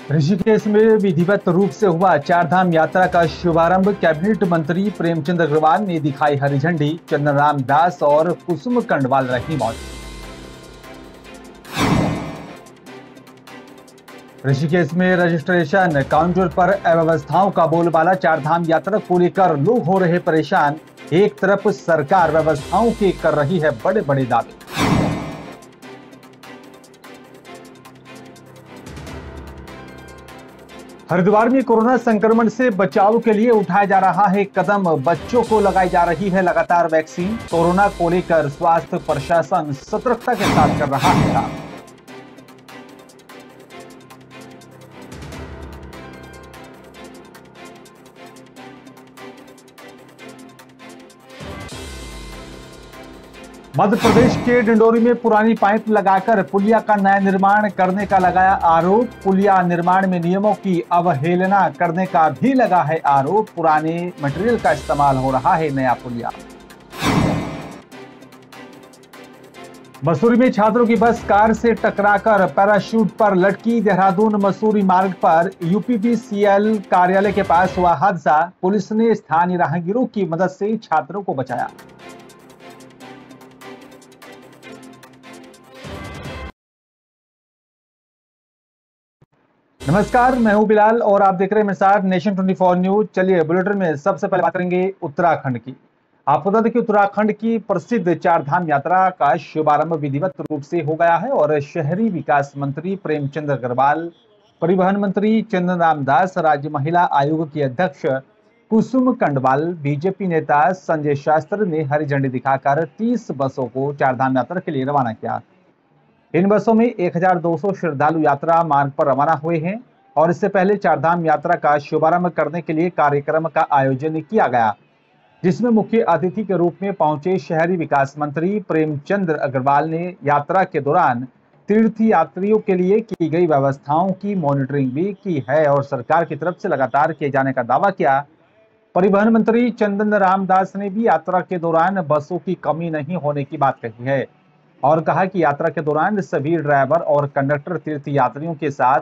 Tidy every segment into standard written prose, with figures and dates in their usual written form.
ऋषिकेश में विधिवत रूप से हुआ चारधाम यात्रा का शुभारंभ। कैबिनेट मंत्री प्रेमचंद अग्रवाल ने दिखाई हरी झंडी। चंदन राम दास और कुसुम कंडवाल रही मौजूद। ऋषिकेश में रजिस्ट्रेशन काउंटर पर अव्यवस्थाओं का बोलबाला। चारधाम यात्रा को लेकर लोग हो रहे परेशान। एक तरफ सरकार व्यवस्थाओं के कर रही है बड़े बड़े दावे। हरिद्वार में कोरोना संक्रमण से बचाव के लिए उठाया जा रहा है कदम। बच्चों को लगाई जा रही है लगातार वैक्सीन। कोरोना को लेकर स्वास्थ्य प्रशासन सतर्कता के साथ कर रहा है काम। मध्य प्रदेश के डिंडोरी में पुरानी पाइप लगाकर पुलिया का नया निर्माण करने का लगाया आरोप। पुलिया निर्माण में नियमों की अवहेलना करने का भी लगा है आरोप। पुराने मटेरियल का इस्तेमाल हो रहा है नया पुलिया। मसूरी में छात्रों की बस कार से टकराकर पैराशूट पर लटकी। देहरादून मसूरी मार्ग पर यूपीपीसीएल कार्यालय के पास हुआ हादसा। पुलिस ने स्थानीय राहगीरों की मदद से छात्रों को बचाया। नमस्कार, मैं हूं बिलाल और आप देख रहे हैं मेरे साथ नेशन 24 न्यूज। चलिए बुलेटिन में सबसे पहले बात करेंगे उत्तराखंड की। आपको बता दें कि उत्तराखंड की प्रसिद्ध चारधाम यात्रा का शुभारंभ विधिवत रूप से हो गया है और शहरी विकास मंत्री प्रेमचंद अग्रवाल, परिवहन मंत्री चंदन राम दास, राज्य महिला आयोग की अध्यक्ष कुसुम कंडवाल, बीजेपी नेता संजय शास्त्री ने हरी झंडी दिखाकर 30 बसों को चारधाम यात्रा के लिए रवाना किया। इन बसों में 1200 श्रद्धालु यात्रा मार्ग पर रवाना हुए हैं और इससे पहले चारधाम यात्रा का शुभारंभ करने के लिए कार्यक्रम का आयोजन किया गया, जिसमें मुख्य अतिथि के रूप में पहुंचे शहरी विकास मंत्री प्रेमचंद अग्रवाल ने यात्रा के दौरान तीर्थ यात्रियों के लिए की गई व्यवस्थाओं की मॉनिटरिंग भी की है और सरकार की तरफ से लगातार किए जाने का दावा किया। परिवहन मंत्री चंदन राम दास ने भी यात्रा के दौरान बसों की कमी नहीं होने की बात कही है और कहा कि यात्रा के दौरान सभी ड्राइवर और कंडक्टर तीर्थ यात्रियों के साथ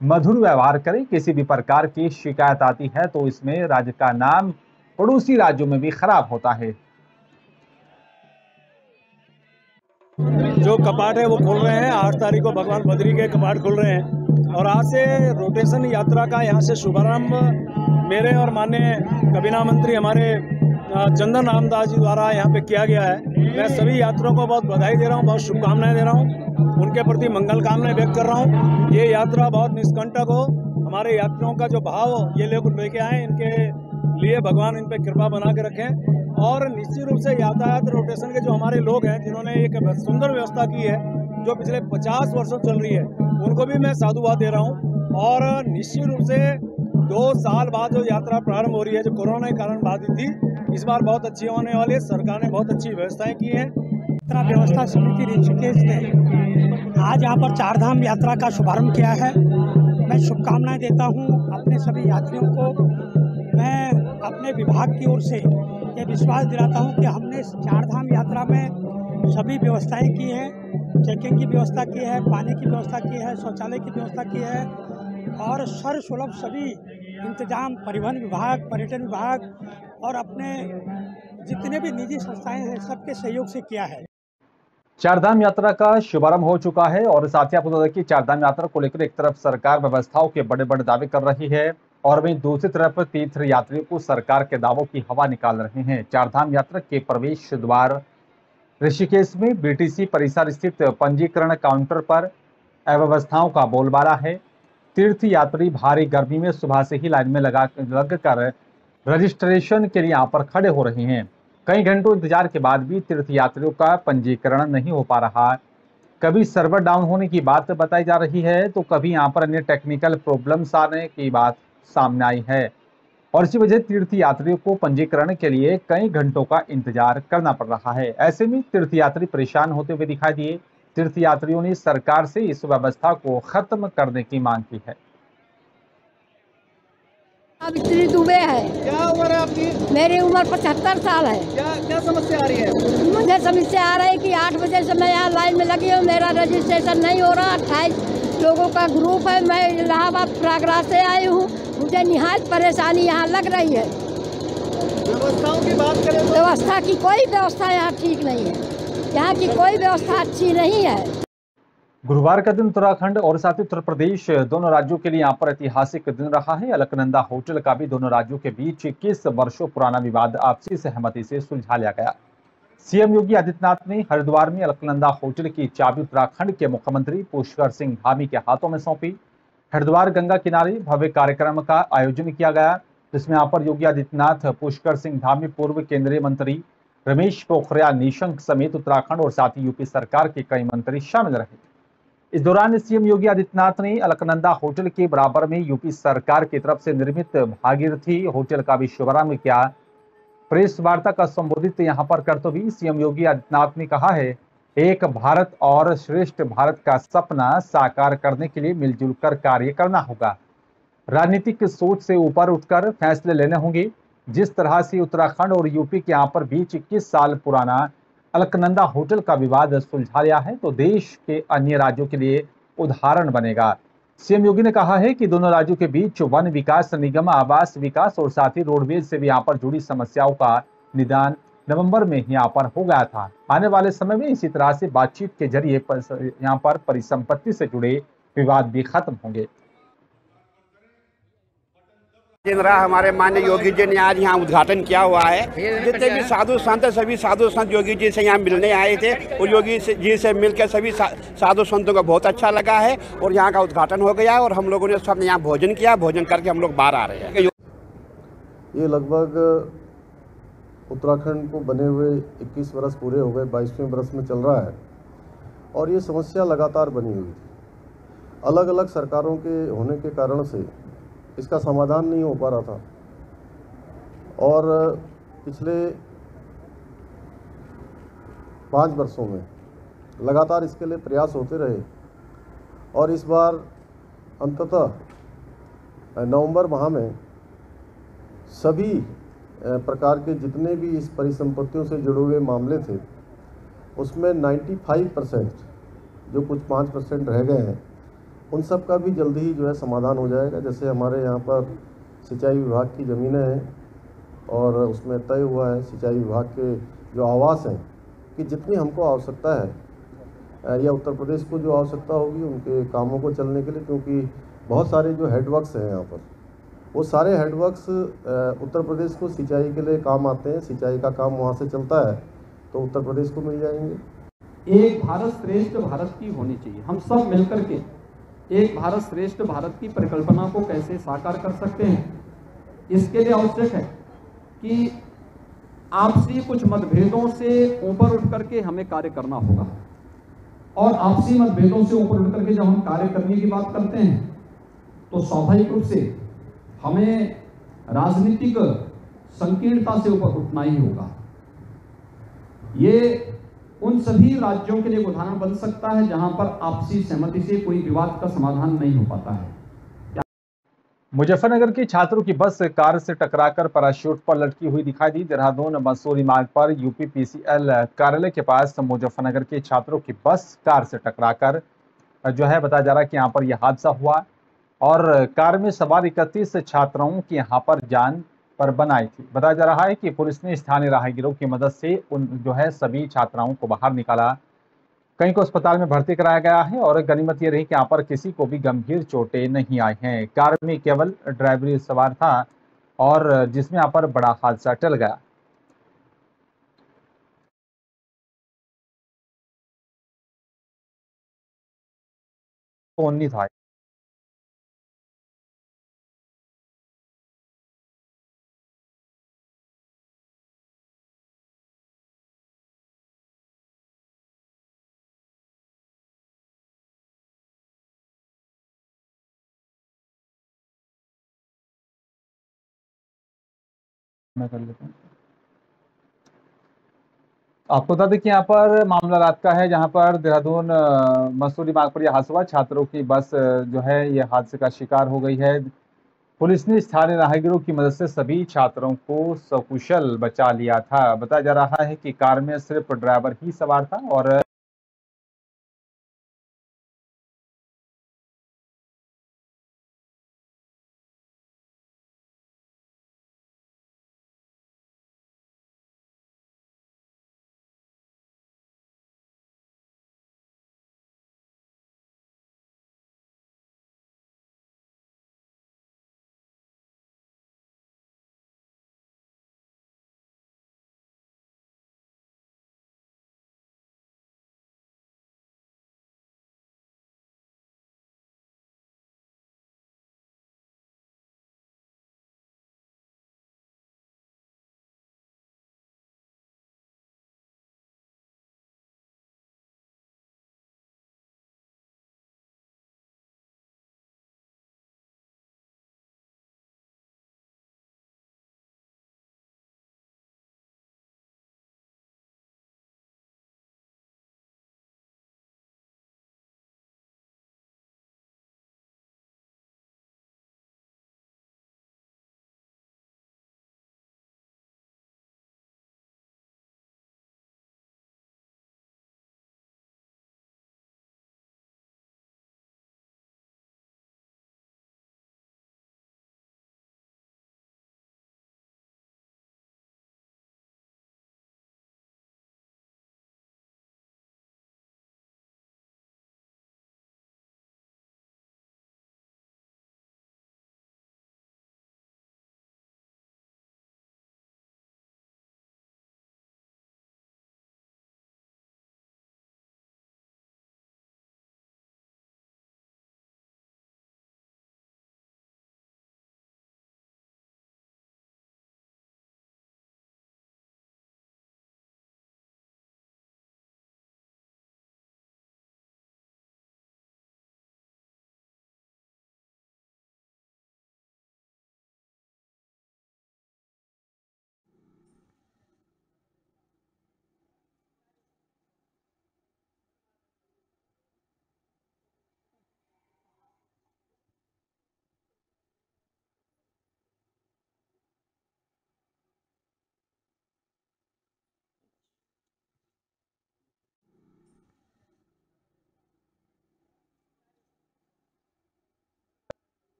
मधुर व्यवहार करें। किसी भी प्रकार की शिकायत आती है तो इसमें राज्य का नाम पड़ोसी राज्यों में भी खराब होता है। जो कपाट है वो खोल रहे हैं। 8 तारीख को भगवान बद्री के कपाट खुल रहे हैं और आज से रोटेशन यात्रा का यहाँ से शुभारंभ मेरे और माननीय कबीना मंत्री हमारे चंदन रामदास जी द्वारा यहाँ पे किया गया है। मैं सभी यात्रियों को बहुत बधाई दे रहा हूँ, बहुत शुभकामनाएं दे रहा हूँ, उनके प्रति मंगल कामनाएं व्यक्त कर रहा हूँ। ये यात्रा बहुत निष्कंटक हो, हमारे यात्रियों का जो भाव ये लोग लेके आए, इनके लिए भगवान इन पे कृपा बना के रखें। और निश्चित रूप से यातायात रोटेशन के जो हमारे लोग हैं जिन्होंने एक सुंदर व्यवस्था की है जो पिछले 50 वर्षों चल रही है, उनको भी मैं साधुवाद दे रहा हूँ। और निश्चित रूप से 2 साल बाद जो यात्रा प्रारंभ हो रही है, जो कोरोना के कारण बाधित थी, इस बार बहुत अच्छी होने वाली है। सरकार ने बहुत अच्छी व्यवस्थाएं की हैं। यात्रा व्यवस्था समिति ऋषिकेश ने आज यहाँ पर चारधाम यात्रा का शुभारंभ किया है। मैं शुभकामनाएं देता हूँ अपने सभी यात्रियों को। मैं अपने विभाग की ओर से ये विश्वास दिलाता हूँ कि हमने चारधाम यात्रा में सभी व्यवस्थाएं की हैं। चेकिंग की व्यवस्था की है, पानी की व्यवस्था की है, शौचालय की व्यवस्था की है और सर्वसुलभ सभी इंतजाम परिवहन विभाग, पर्यटन विभाग और अपने जितने भी निजी संस्थाएं हैं सबके सहयोग से किया है। चारधाम यात्रा का शुभारंभ हो चुका है और साथ ही आपको बता दें कि चारधाम यात्रा को लेकर एक तरफ सरकार व्यवस्थाओं के बड़े बड़े दावे कर रही है और वहीं दूसरी तरफ तीर्थ यात्रियों को सरकार के दावों की हवा निकाल रहे हैं। चारधाम यात्रा के प्रवेश द्वार ऋषिकेश में बीटीसी परिसर स्थित पंजीकरण काउंटर पर अव्यवस्थाओं का बोलबाला है। तीर्थ यात्री भारी गर्मी में सुबह से ही लाइन में लगकर रजिस्ट्रेशन के लिए यहाँ पर खड़े हो रहे हैं। कई घंटों इंतजार के बाद भी तीर्थ यात्रियों का पंजीकरण नहीं हो पा रहा। कभी सर्वर डाउन होने की बात बताई जा रही है तो कभी यहाँ पर अन्य टेक्निकल प्रॉब्लम्स आने की बात सामने आई है और इसी वजह तीर्थ यात्रियों को पंजीकरण के लिए कई घंटों का इंतजार करना पड़ रहा है। ऐसे में तीर्थ यात्री परेशान होते हुए दिखाई दिए। तीर्थ यात्रियों ने सरकार से इस व्यवस्था को खत्म करने की मांग की है। अब इतनी दुबे है। क्या उम्र है आपकी? मेरी उम्र 75 साल है। क्या समस्या आ रही है? मुझे समस्या आ रही है कि 8 बजे से मैं यहाँ लाइन में लगी हूँ, मेरा रजिस्ट्रेशन नहीं हो रहा। 28 लोगों का ग्रुप है। मैं इलाहाबाद प्रयागराज से आई हूँ। मुझे निहायत परेशानी यहाँ लग रही है। व्यवस्थाओं की बात करें तो व्यवस्था की कोई व्यवस्था यहाँ ठीक नहीं है। यहाँ की कोई व्यवस्था अच्छी नहीं है। गुरुवार का दिन उत्तराखंड और साथ ही उत्तर प्रदेश दोनों राज्यों के लिए यहाँ पर ऐतिहासिक दिन रहा है। अलकनंदा होटल का भी दोनों राज्यों के बीच 21 वर्षों पुराना विवाद आपसी सहमति से सुलझा लिया गया। सीएम योगी आदित्यनाथ ने हरिद्वार में अलकनंदा होटल की चाबी उत्तराखंड के मुख्यमंत्री पुष्कर सिंह धामी के हाथों में सौंपी। हरिद्वार गंगा किनारे भव्य कार्यक्रम का आयोजन किया गया, जिसमें यहाँ पर योगी आदित्यनाथ, पुष्कर सिंह धामी, पूर्व केंद्रीय मंत्री रमेश पोखरियाल निशंक समेत उत्तराखंड और साथ ही यूपी सरकार के कई मंत्री शामिल रहे। इस दौरान सीएम योगी आदित्यनाथ ने अलकनंदा होटल के बराबर में यूपी सरकार की तरफ से निर्मित भागीरथी होटल का भी शुभारंभ किया। प्रेस वार्ता का संबोधित यहाँ पर करते हुए सीएम योगी आदित्यनाथ ने कहा है, एक भारत और श्रेष्ठ भारत का सपना साकार करने के लिए मिलजुल कर कार्य करना होगा। राजनीतिक सोच से ऊपर उठकर फैसले लेने होंगे। जिस तरह से उत्तराखंड और यूपी के यहाँ पर बीच 21 साल पुराना अलकनंदा होटल का विवाद सुलझा लिया है, तो देश के अन्य राज्यों के लिए उदाहरण बनेगा। सीएम योगी ने कहा है कि दोनों राज्यों के बीच वन विकास निगम, आवास विकास और साथ ही रोडवेज से भी यहाँ पर जुड़ी समस्याओं का निदान नवंबर में यहाँ पर हो गया था। आने वाले समय में इसी तरह से बातचीत के जरिए यहाँ पर परिसंपत्ति से जुड़े विवाद भी खत्म होंगे। हमारे माननीय योगी जी ने आज यहाँ उद्घाटन किया हुआ है। जितने भी साधु संत, सभी साधु संत योगी जी से यहाँ मिलने आए थे और योगी जी से मिलकर सभी साधु संतों को बहुत अच्छा लगा है और यहाँ का उद्घाटन हो गया है और हम लोगों ने सब यहाँ भोजन किया। भोजन करके हम लोग बाहर आ रहे हैं। ये लगभग उत्तराखंड को बने हुए 21 वर्ष पूरे हो गए, 22वें वर्ष में चल रहा है और ये समस्या लगातार बनी हुई थी। अलग अलग सरकारों के होने के कारण से इसका समाधान नहीं हो पा रहा था और पिछले 5 वर्षों में लगातार इसके लिए प्रयास होते रहे और इस बार अंततः नवंबर माह में सभी प्रकार के जितने भी इस परिसंपत्तियों से जुड़े हुए मामले थे उसमें 95% जो कुछ 5% रह गए हैं उन सब का भी जल्दी ही जो है समाधान हो जाएगा। जैसे हमारे यहाँ पर सिंचाई विभाग की ज़मीनें हैं और उसमें तय हुआ है सिंचाई विभाग के जो आवास हैं कि जितनी हमको आवश्यकता है या उत्तर प्रदेश को जो आवश्यकता होगी उनके कामों को चलने के लिए, क्योंकि बहुत सारे जो हेडवर्क्स हैं यहाँ पर वो सारे हेडवर्क्स उत्तर प्रदेश को सिंचाई के लिए काम आते हैं। सिंचाई का काम वहाँ से चलता है तो उत्तर प्रदेश को मिल जाएंगे। एक भारत श्रेष्ठ भारत की होनी चाहिए। हम सब मिलकर के एक भारत श्रेष्ठ भारत की परिकल्पना को कैसे साकार कर सकते हैं, इसके लिए आवश्यक है कि आपसी कुछ मतभेदों से ऊपर उठ करके हमें कार्य करना होगा। और आपसी मतभेदों से ऊपर उठ करके जब हम कार्य करने की बात करते हैं तो स्वाभाविक रूप से हमें राजनीतिक संकीर्णता से ऊपर उठना ही होगा। ये उन सभी राज्यों के लिए उदाहरण बन सकता है जहां पर आपसी सहमति से कोई विवाद का समाधान नहीं हो पाता है। मुजफ्फरनगर के छात्रों की बस कार से टकराकर पैराशूट पर लटकी हुई दिखाई दी। देहरादून मसूरी मार्ग पर यूपीपीसीएल कार्यालय के पास मुजफ्फरनगर के छात्रों की बस कार से टकराकर जो है बताया जा रहा है कि यहाँ पर यह हादसा हुआ और कार में सवार 31 छात्राओं की यहाँ पर जान पर बनाई थी। बताया जा रहा है कि पुलिस ने स्थानीय राहगीरों की मदद से उन जो है सभी छात्राओं को बाहर निकाला। कई को अस्पताल में भर्ती कराया गया है और गनीमत ये रही कि यहाँ पर किसी को भी गंभीर चोटें नहीं आई हैं। कार में केवल ड्राइवर सवार था और जिसमें यहाँ पर बड़ा हादसा टल गया। फोन नहीं था। मैं कर लेता हूँ। आपको बता दें कि यहाँ पर मामला रात का है, जहाँ पर देहरादून मसूरी मार्ग पर यह हादसा हुआ। छात्रों की बस जो है यह हादसे का शिकार हो गई है। पुलिस ने स्थानीय राहगीरों की मदद से सभी छात्रों को सकुशल बचा लिया था। बताया जा रहा है कि कार में सिर्फ ड्राइवर ही सवार था और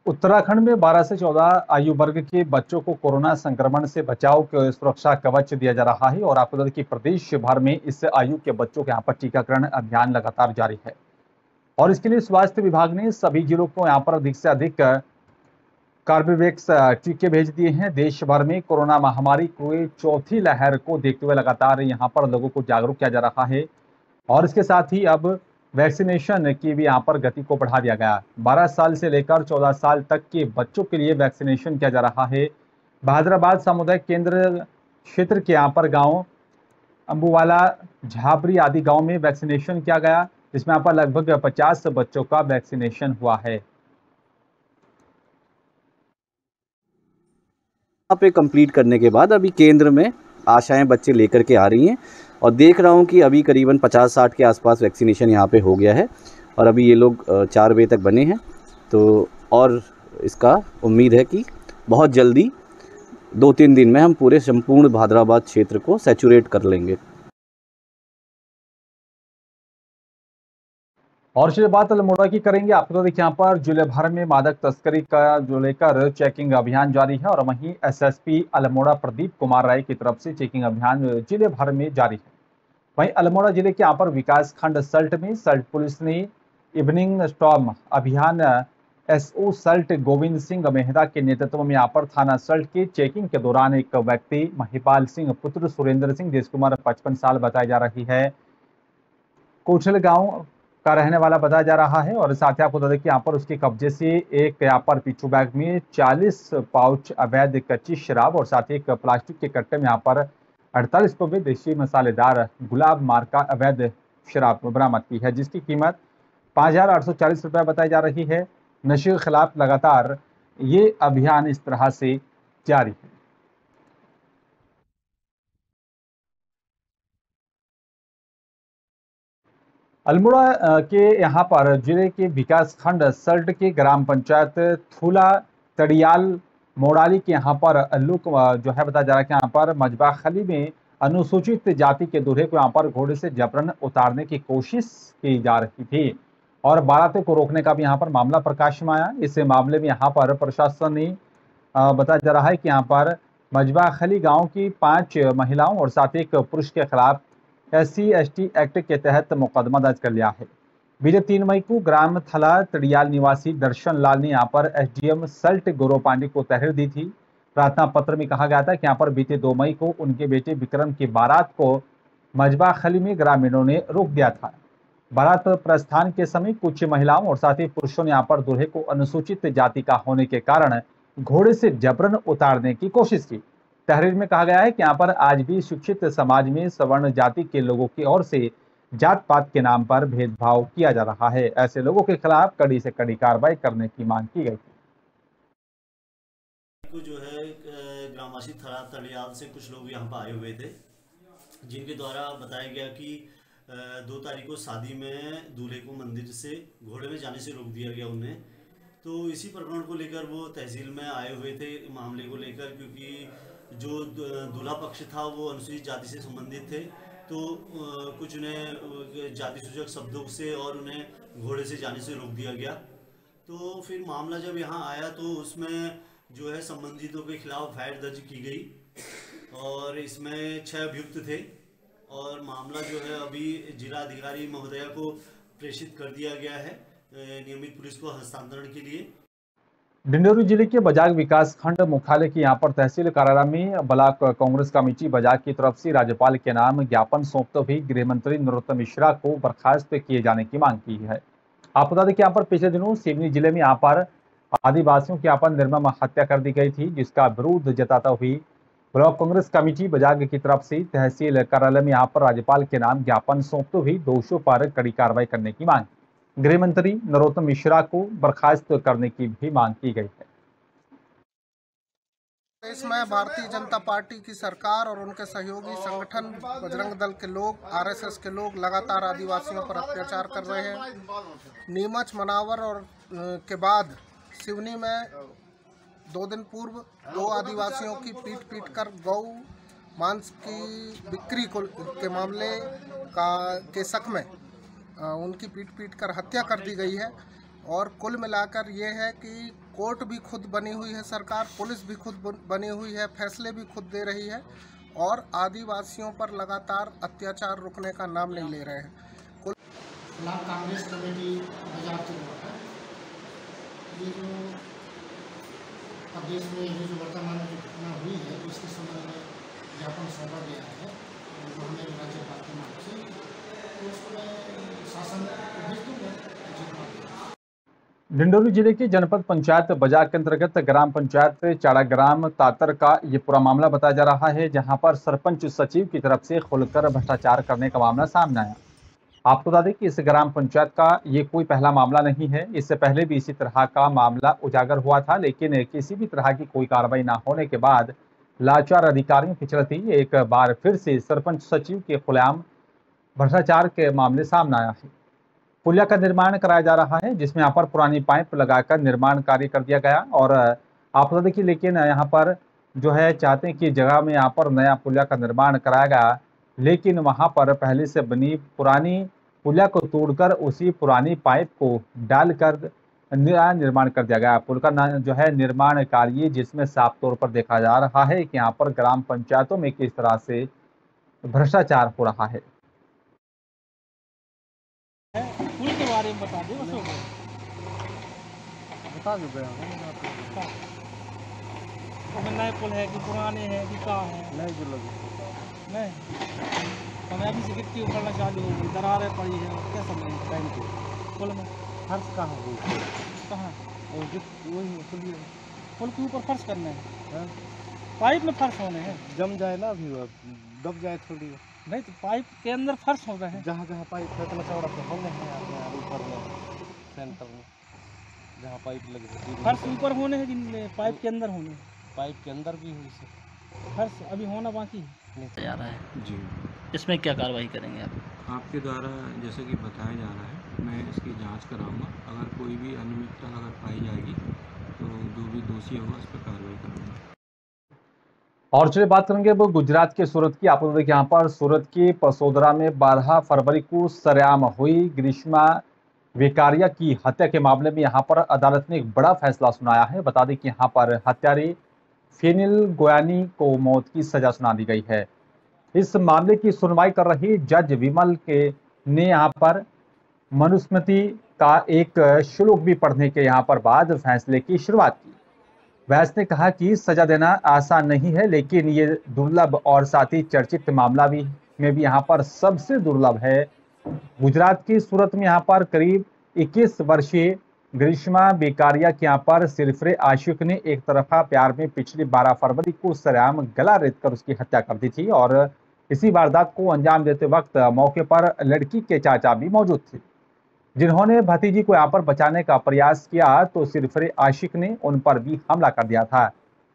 उत्तराखंड में 12 से 14 आयु वर्ग के बच्चों को कोरोना संक्रमण से बचाव के सुरक्षा कवच दिया जा रहा है और आपको बता दें कि प्रदेश भर में इस आयु के बच्चों के यहाँ पर टीकाकरण अभियान लगातार जारी है और इसके लिए स्वास्थ्य विभाग ने सभी जिलों को यहाँ पर अधिक से अधिक कार्बेवैक्स टीके भेज दिए हैं। देश भर में कोरोना महामारी की चौथी लहर को देखते हुए लगातार यहाँ पर लोगों को जागरूक किया जा रहा है और इसके साथ ही अब वैक्सीनेशन की भी यहाँ पर गति को बढ़ा दिया गया। 12 साल से लेकर 14 साल तक के बच्चों के लिए वैक्सीनेशन किया जा रहा है। बहादुराबाद सामुदायिक केंद्र क्षेत्र के यहाँ पर गांव अंबुवाला, झाबरी आदि गांव में वैक्सीनेशन किया गया, जिसमें यहाँ पर लगभग 50 बच्चों का वैक्सीनेशन हुआ है। यहाँ पे कंप्लीट करने के बाद अभी केंद्र में आशाएं बच्चे लेकर के आ रही हैं और देख रहा हूँ कि अभी करीबन 50-60 के आसपास वैक्सीनेशन यहाँ पे हो गया है और अभी ये लोग 4 बजे तक बने हैं। तो और इसका उम्मीद है कि बहुत जल्दी 2-3 दिन में हम पूरे संपूर्ण बहादुराबाद क्षेत्र को सैचुरेट कर लेंगे। और चलिए बात अल्मोड़ा की करेंगे। आपको देखिए यहाँ पर जिले भर में मादक तस्करी का जो लेकर चेकिंग अभियान जारी है और वहीं एसएसपी अल्मोड़ा प्रदीप कुमार राय की तरफ से चेकिंग अभियान जिले भर में जारी है। वहीं अल्मोड़ा जिले के यहाँ पर विकास खंड सल्ट में सल्ट पुलिस ने इवनिंग स्टॉर्म अभियान एसओ सल्ट गोविंद सिंह मेहरा के नेतृत्व में यहाँ पर थाना सल्ट के चेकिंग के दौरान एक व्यक्ति महिपाल सिंह पुत्र सुरेंद्र सिंह, जिसकी उम्र 55 साल बताई जा रही है, कोठल गांव का रहने वाला बताया जा रहा है और साथ ही आपको बता दें कि यहाँ पर उसके कब्जे से एक यहाँ पर पिट्ठू बैग में 40 पाउच अवैध कच्ची शराब और साथ ही एक प्लास्टिक के कट्टे में यहाँ पर 48 विदेशी मसालेदार गुलाब मार्क का अवैध शराब बरामद की है, जिसकी कीमत 5,840 रुपये बताई जा रही है। नशे के खिलाफ लगातार ये अभियान इस तरह से जारी है। अल्मोड़ा के यहाँ पर जिले के विकास खंड सल्ट के ग्राम पंचायत थूला तड़ियाल मोड़ाली के यहाँ पर लुक जो है बताया जा रहा है कि यहाँ पर मजबा खली में अनुसूचित जाति के दूल्हे को यहाँ पर घोड़े से जबरन उतारने की कोशिश की जा रही थी और बारातियों को रोकने का भी यहाँ पर मामला प्रकाश में आया। इस मामले में यहाँ पर प्रशासन ने बताया जा रहा है कि यहाँ पर मजबा खली गाँव की 5 महिलाओं और साथ ही एक पुरुष के खिलाफ SC/ST एक्ट के तहत मुकदमा दर्ज कर लिया है। बीते 3 मई को ग्राम थला तड़ियाल निवासी दर्शन लाल ने यहाँ पर SDM सल्ट गौरव पांडे को तहरीर दी थी। प्रार्थना पत्र में कहा गया था कि यहाँ पर बीते 2 मई को उनके बेटे विक्रम की बारात को मजबा खली में ग्रामीणों ने रोक दिया था। बारात प्रस्थान के समय कुछ महिलाओं और साथ ही पुरुषों ने यहाँ पर दूल्हे को अनुसूचित जाति का होने के कारण घोड़े से जबरन उतारने की कोशिश की। तहरीर में कहा गया है कि यहाँ पर आज भी शिक्षित समाज में सवर्ण जाति के लोगों की ओर से जात पात के नाम पर भेदभाव किया जा रहा है। ऐसे लोगों के खिलाफ कड़ी से कड़ी कार्रवाई करने की मांग की गई थी। जो है ग्रामवासी थला तड़ियाल से कुछ लोग यहाँ पर आए हुए थे, जिनके द्वारा बताया गया कि 2 तारीख को शादी में दूल्हे को मंदिर से घोड़े में जाने से रोक दिया गया उन्हें। तो इसी प्रकरण को लेकर वो तहसील में आए हुए थे मामले को लेकर, क्योंकि जो दूल्हा पक्ष था वो अनुसूचित जाति से संबंधित थे। तो कुछ उन्हें जाति सूचक शब्दों से और उन्हें घोड़े से जाने से रोक दिया गया। तो फिर मामला जब यहाँ आया तो उसमें जो है संबंधितों के खिलाफ FIR दर्ज की गई और इसमें 6 अभियुक्त थे और मामला जो है अभी जिला अधिकारी महोदया को प्रेषित कर दिया गया है नियमित पुलिस को हस्तांतरण के लिए। डिंडोरी जिले के बजाग विकास खंड मुख्यालय की यहाँ पर तहसील कार्यालय में ब्लॉक कांग्रेस कमेटी बजाग की तरफ से राज्यपाल के नाम ज्ञापन सौंपते हुए गृह मंत्री नरोत्तम मिश्रा को बर्खास्त किए जाने की मांग की है। आप बता दें कि यहाँ पर पिछले दिनों सिवनी जिले में यहाँ पर आदिवासियों की यहाँ पर निर्मम हत्या कर दी गई थी, जिसका विरोध जताता हुई ब्लॉक कांग्रेस कमेटी बजाग की तरफ से तहसील कार्यालय में यहाँ पर राज्यपाल के नाम ज्ञापन सौंपते हुए दोषियों पर कड़ी कार्रवाई करने की मांग, गृह मंत्री नरोत्तम मिश्रा को बर्खास्त करने की भी मांग की गई है। देश में भारतीय जनता पार्टी की सरकार और उनके सहयोगी संगठन बजरंग दल के लोग, RSS के लोग लगातार आदिवासियों पर अत्याचार कर रहे हैं। नीमच, मनावर और के बाद सिवनी में 2 दिन पूर्व 2 आदिवासियों की पीट कर गौ मांस की बिक्री के मामले के शक में उनकी पीट कर हत्या कर दी गई है। और कुल मिलाकर ये है कि कोर्ट भी खुद बनी हुई है सरकार, पुलिस भी खुद बनी हुई है, फैसले भी खुद दे रही है और आदिवासियों पर लगातार अत्याचार रुकने का नाम नहीं ले रहे हैं। फिलहाल कांग्रेस कमेटी बाजार चल रहा है। ये जो प्रदेश में ये जो वर्तमान में जो घटना हुई है इसके संबंध में ज्ञापन सौंपा गया है माननीय राज्यपाल के नाम से, तो उसमें शासन को भेज दूंगा। डिंडोरी जिले की जनपद पंचायत बाजार के अंतर्गत ग्राम पंचायत चाड़ाग्राम तातर का ये पूरा मामला बताया जा रहा है, जहां पर सरपंच सचिव की तरफ से खुलकर भ्रष्टाचार करने का मामला सामने आया। आपको बता दें कि इस ग्राम पंचायत का ये कोई पहला मामला नहीं है, इससे पहले भी इसी तरह का मामला उजागर हुआ था, लेकिन किसी भी तरह की कोई कार्रवाई न होने के बाद लाचार अधिकारियों के चलते एक बार फिर से सरपंच सचिव के खुलेआम भ्रष्टाचार के मामले सामने आया है। पुलिया का निर्माण कराया जा रहा है, जिसमें यहाँ पर पुरानी पाइप लगाकर निर्माण कार्य कर दिया गया और आप बता दें कि लेकिन यहाँ पर जो है चाहते हैं कि जगह में यहाँ पर नया पुलिया का निर्माण कराया गया, लेकिन वहाँ पर पहले से बनी पुरानी पुलिया को तोड़कर उसी पुरानी पाइप को डालकर नया निर्माण कर दिया गया। पुल का जो है निर्माण कार्य जिसमें साफ तौर पर देखा जा रहा है कि यहाँ पर ग्राम पंचायतों में किस तरह से भ्रष्टाचार हो रहा है। पुल के बारे में बता दो, बता दो नए पुल है कि पुराने हैं कि कहाँ है? नए जो लगे नहीं समय अभी से गिट्टी उखड़ना चालू हो गई, दरारें पड़ी है, क्या समझ टाइम के पुल में फर्श कहाँ हो गई? कहाँ वही पुल के ऊपर फर्श करना है, पाइप में फर्श होने हैं, जम जाए ना अभी दब जाए थोड़ी नहीं, तो पाइप के अंदर फर्श हो रहे हैं, जहाँ जहाँ पाइप है इतना चौड़ा तो होने हैं ऊपर में सेंटर में जहाँ पाइप लगी फर्श ऊपर होने हैं कि पाइप के अंदर होने? पाइप के अंदर भी हुई से फर्श अभी होना बाकी है जा रहा है जी। इसमें क्या कार्रवाई करेंगे आप? आपके द्वारा जैसे कि बताया जा रहा है, मैं इसकी जांच कराऊंगा। अगर कोई भी अनियमितता अगर पाई जाएगी तो जो भी दोषी होगा उस पर कार्रवाई करूंगा। और चलिए बात करेंगे वो गुजरात के सूरत की। आपको देखिए यहाँ पर सूरत की पसोदरा में 12 फरवरी को सरेआम हुई ग्रीष्मा वेकारिया की हत्या के मामले में यहाँ पर अदालत ने एक बड़ा फैसला सुनाया है। बता दें कि यहाँ पर हत्यारे फेनिल गोयानी को मौत की सजा सुना दी गई है। इस मामले की सुनवाई कर रही जज विमल के ने यहाँ पर मनुस्मृति का एक श्लोक भी पढ़ने के यहाँ पर बाद फैसले की शुरुआत की। वैस ने कहा कि सजा देना आसान नहीं है, लेकिन ये दुर्लभ और साथ ही चर्चित मामला भी यहाँ पर सबसे दुर्लभ है। गुजरात की सूरत में यहाँ पर करीब 21 वर्षीय ग्रीष्मा वेकारिया के यहाँ पर सिरफरे आशिक ने एक तरफा प्यार में पिछली 12 फरवरी को सरेआम गला रेत कर उसकी हत्या कर दी थी और इसी वारदात को अंजाम देते वक्त मौके पर लड़की के चाचा भी मौजूद थे, जिन्होंने भतीजी को यहाँ पर बचाने का प्रयास किया तो सिरफरे आशिक ने उन पर भी हमला कर दिया था।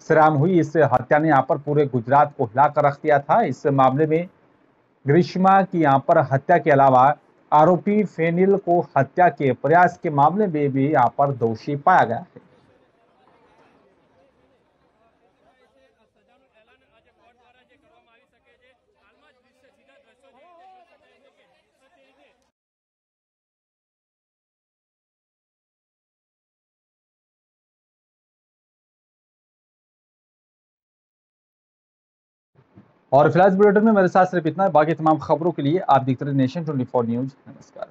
सरेआम हुई इस हत्या ने यहाँ पर पूरे गुजरात को हिलाकर रख दिया था। इस मामले में ग्रीष्मा की यहाँ पर हत्या के अलावा आरोपी फेनिल को हत्या के प्रयास के मामले में भी यहाँ पर दोषी पाया गया है। और फिलहाल बुलेटिन में मेरे साथ सिर्फ इतना है। बाकी तमाम खबरों के लिए आप देखते रहिए नेशन 24 न्यूज। नमस्कार।